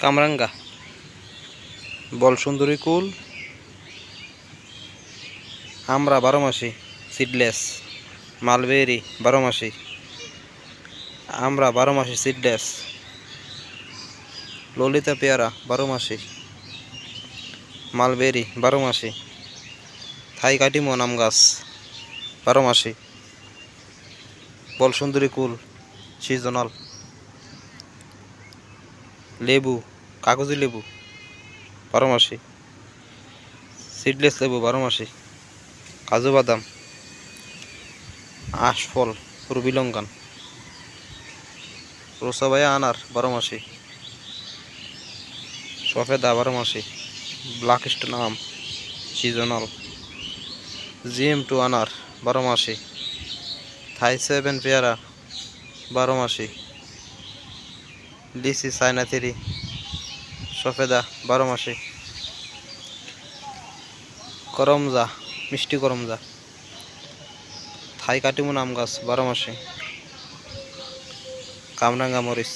কামরাঙ্গা, বল সুন্দরী কুল, আমরা 12 মাসি সিডলেস, মালবেরি 12 মাসি, আমরা 12 মাসি সিডলেস, ললিতা পেয়ারা 12 মাসি, মালবেরি 12 মাসি, থাই কাটিমো নাম গাছ 12 মাসি, বল সুন্দরী কুল সিজনাল, লেবু কাগজি লেবু 12 মাসি, সিডলেস লেবু 12 মাসি, কাজু বাদাম, আশফল রুবিলঙ্গান, রোসাবায়া আনার 12 মাসি, সফেদা 12 মাসি, ব্ল্যাক স্টোন আম সিজনাল, GM2 আনার 12 মাসি, থাই 7 পেয়ারা 12 মাসি, লিচি চায়না 3 সফেদা 12 মাসি, করমজা মিষ্টি করমজা, থাই কাটিমো নাম গাছ 12 মাসি, কামরাঙ্গা মরিচ।